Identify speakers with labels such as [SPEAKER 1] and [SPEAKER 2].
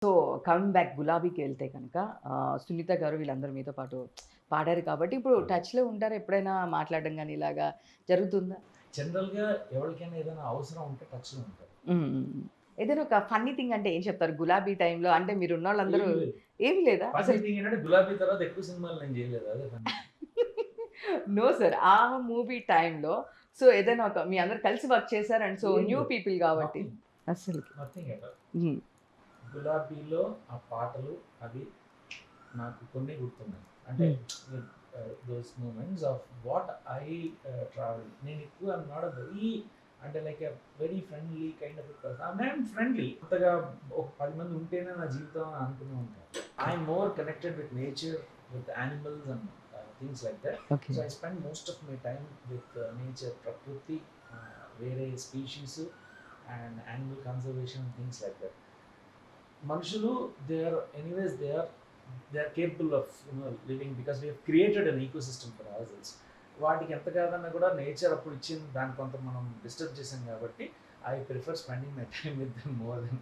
[SPEAKER 1] So, coming back 'గులాబీకి' ఎళ్తే గనక సునీత గారు వీళ్ళందరూ మీతో పాటు పాడారు కాబట్టి ఇప్పుడు
[SPEAKER 2] అవును.
[SPEAKER 1] టచ్‌లో ఉంటారా? ఎప్పుడైనా మాట్లాడడం గాని ఇలాగా జరుగుతుందా?
[SPEAKER 2] జనరల్‌గా ఎవరికైనా ఏదైనా అవసరం ఉంటే టచ్‌లో ఉంటారు.
[SPEAKER 1] హ్మ్. హ్మ్. హ్మ్. ఏదైనా ఒక ఫన్నీ థింగ్ అంటే ఏం చెప్తారు? 'గులాబీ' టైమ్‌లో అంటే మీరున్నోళ్ళందరూ
[SPEAKER 2] ఏమి లేదు.
[SPEAKER 1] ఏమి లేదా?
[SPEAKER 2] ఫన్నీ
[SPEAKER 1] అసలు
[SPEAKER 2] థింగ్ ఏంటంటే 'గులాబీ' తర్వాత ఎక్కువ సినిమాలు నేను చేయలేదు. అదే ఫన్నీ థింగ్.
[SPEAKER 1] No sir. ఆ మూవీ టైమ్‌లో సో, ఏదైనా ఒక మీ అందరూ కలిసి వర్క్ చేసారు అండ్ సో,
[SPEAKER 2] ఏం
[SPEAKER 1] న్యూ
[SPEAKER 2] లేదు.
[SPEAKER 1] పీపుల్ గాబట్టి
[SPEAKER 2] నథింగ్.
[SPEAKER 1] అస్సలకి.
[SPEAKER 2] Nothing at all.
[SPEAKER 1] హ్మ్.
[SPEAKER 2] 'గులాబీలో' ఆ పాటలు అవి నాకు కొన్ని గుర్తున్నాయి. అంటే
[SPEAKER 1] hmm.
[SPEAKER 2] Those moments of what I travel. నేను ఎక్కువ ఐయామ్ నాట్ ఎ వెరీ అంటే like a very friendly kind of a person. I'm friendly. కొత్తగా ఒక 10 మంది ఉంటేనే నా జీవితం అని అనుకునే ఉంటాను.
[SPEAKER 1] Okay.
[SPEAKER 2] I'm more connected with nature, with animals and things like that.
[SPEAKER 1] Okay.
[SPEAKER 2] So I spend most of my time with nature, ప్రకృతి, వేరే species and animal conservation things like that. మనుషులు they are capable of living because we have created an ecosystem for ourselves. వాటికి ఎంత కాదన్నా కూడా nature అప్పుడు ఇచ్చింది దాన్ని కొంత మనం డిస్టర్బ్ చేసాం కాబట్టి I prefer spending my time with them more than